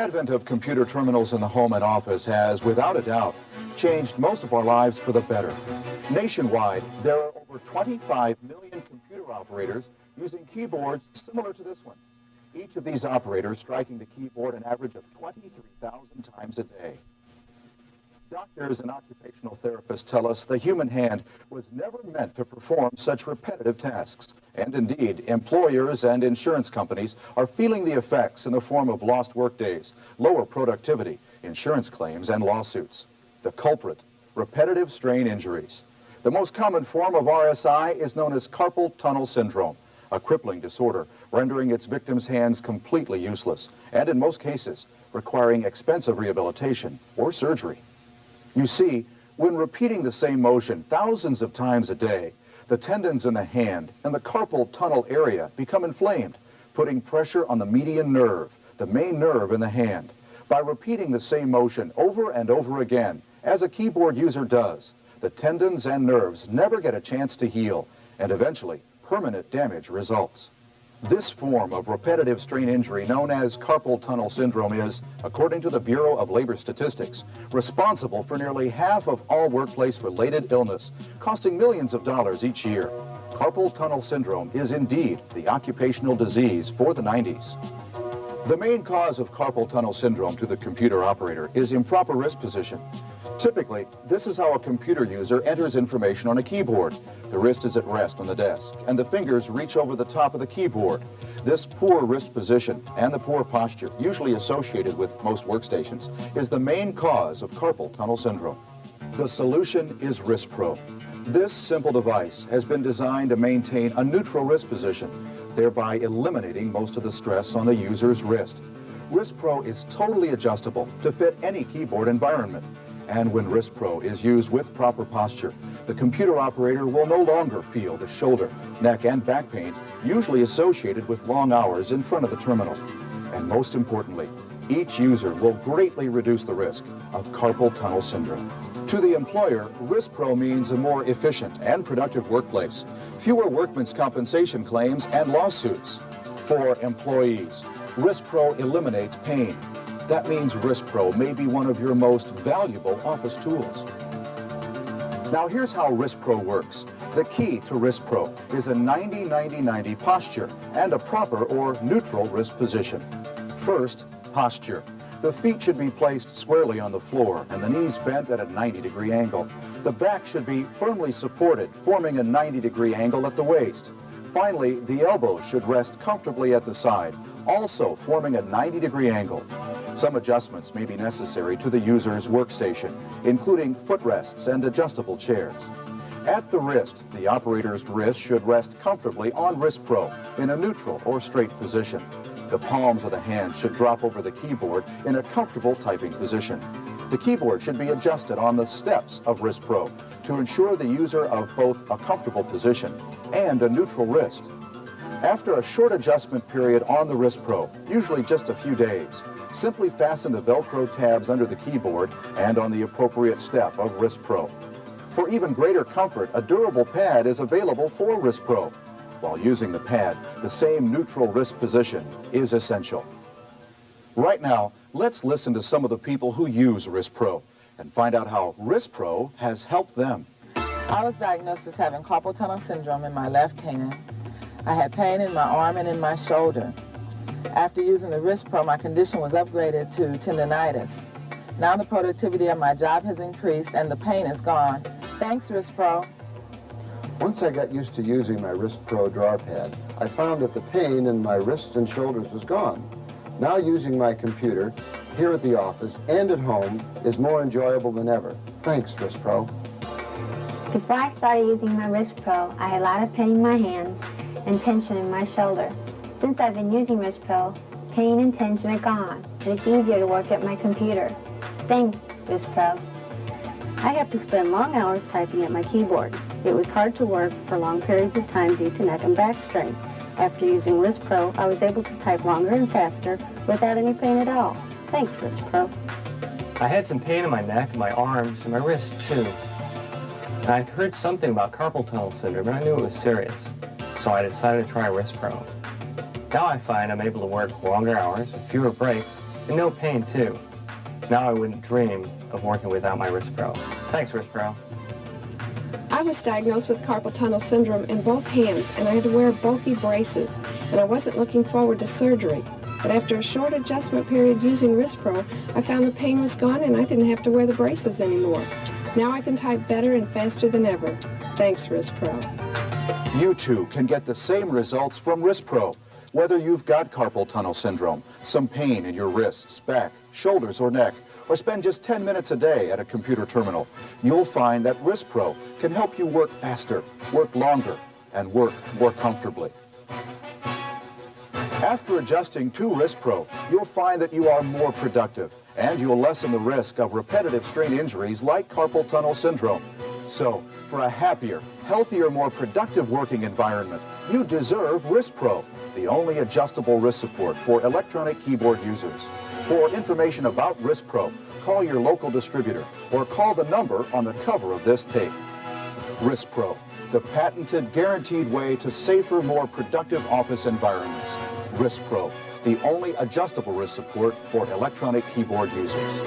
advent of computer terminals in the home and office has, without a doubt, changed most of our lives for the better. Nationwide, there are over 25 million computer operators using keyboards similar to this one. Each of these operators striking the keyboard an average of 23,000 times a day. Doctors and occupational therapists tell us the human hand was never meant to perform such repetitive tasks. And indeed, employers and insurance companies are feeling the effects in the form of lost workdays, lower productivity, insurance claims, and lawsuits. The culprit, repetitive strain injuries. The most common form of RSI is known as carpal tunnel syndrome, a crippling disorder rendering its victims' hands completely useless, and in most cases, requiring expensive rehabilitation or surgery. You see, when repeating the same motion thousands of times a day, the tendons in the hand and the carpal tunnel area become inflamed, putting pressure on the median nerve, the main nerve in the hand. By repeating the same motion over and over again, as a keyboard user does, the tendons and nerves never get a chance to heal, and eventually, permanent damage results. This form of repetitive strain injury, known as carpal tunnel syndrome, is, according to the Bureau of Labor Statistics, responsible for nearly half of all workplace-related illness, costing millions of dollars each year. Carpal tunnel syndrome is indeed the occupational disease for the 90s. The main cause of carpal tunnel syndrome to the computer operator is improper wrist position. Typically, this is how a computer user enters information on a keyboard. The wrist is at rest on the desk, and the fingers reach over the top of the keyboard. This poor wrist position and the poor posture, usually associated with most workstations, is the main cause of carpal tunnel syndrome. The solution is Wristpro. This simple device has been designed to maintain a neutral wrist position, thereby eliminating most of the stress on the user's wrist. Wristpro is totally adjustable to fit any keyboard environment. And when Wristpro is used with proper posture, the computer operator will no longer feel the shoulder, neck, and back pain usually associated with long hours in front of the terminal. And most importantly, each user will greatly reduce the risk of carpal tunnel syndrome. To the employer, Wristpro means a more efficient and productive workplace, fewer workmen's compensation claims and lawsuits. For employees, Wristpro eliminates pain. That means Wristpro may be one of your most valuable office tools. Now here's how Wristpro works. The key to Wristpro is a 90-90-90 posture and a proper or neutral wrist position. First, posture. The feet should be placed squarely on the floor and the knees bent at a 90-degree angle. The back should be firmly supported, forming a 90-degree angle at the waist. Finally, the elbows should rest comfortably at the side, also forming a 90-degree angle. Some adjustments may be necessary to the user's workstation, including footrests and adjustable chairs. At the wrist, the operator's wrist should rest comfortably on Wristpro in a neutral or straight position. The palms of the hands should drop over the keyboard in a comfortable typing position. The keyboard should be adjusted on the steps of Wristpro to ensure the user of both a comfortable position and a neutral wrist. After a short adjustment period on the Wristpro, usually just a few days, simply fasten the Velcro tabs under the keyboard and on the appropriate step of Wristpro. For even greater comfort, a durable pad is available for Wristpro. While using the pad, the same neutral wrist position is essential. Right now, let's listen to some of the people who use Wristpro and find out how Wristpro has helped them. I was diagnosed as having carpal tunnel syndrome in my left hand. I had pain in my arm and in my shoulder. After using the Wristpro, my condition was upgraded to tendinitis. Now the productivity of my job has increased and the pain is gone. Thanks, Wristpro. Once I got used to using my Wristpro drawer pad, I found that the pain in my wrists and shoulders was gone. Now using my computer here at the office and at home is more enjoyable than ever. Thanks, Wristpro. Before I started using my Wristpro, I had a lot of pain in my hands and tension in my shoulder. Since I've been using Wristpro, pain and tension are gone, and it's easier to work at my computer. Thanks, Wristpro. I have to spend long hours typing at my keyboard. It was hard to work for long periods of time due to neck and back strain. After using Wristpro, I was able to type longer and faster without any pain at all. Thanks, Wristpro. I had some pain in my neck, my arms, and my wrists too. And I'd heard something about carpal tunnel syndrome, and I knew it was serious. So I decided to try Wristpro. Now I find I'm able to work longer hours with fewer breaks and no pain too. Now I wouldn't dream of working without my Wristpro. Thanks, Wristpro. I was diagnosed with carpal tunnel syndrome in both hands, and I had to wear bulky braces, and I wasn't looking forward to surgery. But after a short adjustment period using Wristpro, I found the pain was gone and I didn't have to wear the braces anymore. Now I can type better and faster than ever. Thanks, Wristpro. You too can get the same results from Wristpro. Whether you've got carpal tunnel syndrome, some pain in your wrists, back, shoulders, or neck, or spend just 10 minutes a day at a computer terminal, you'll find that Wristpro can help you work faster, work longer, and work more comfortably. After adjusting to Wristpro, you'll find that you are more productive, and you'll lessen the risk of repetitive strain injuries like carpal tunnel syndrome. So, for a happier, healthier, more productive working environment, you deserve Wristpro, the only adjustable wrist support for electronic keyboard users. For information about Wristpro, call your local distributor or call the number on the cover of this tape. Wristpro, the patented, guaranteed way to safer, more productive office environments. Wristpro, the only adjustable wrist support for electronic keyboard users.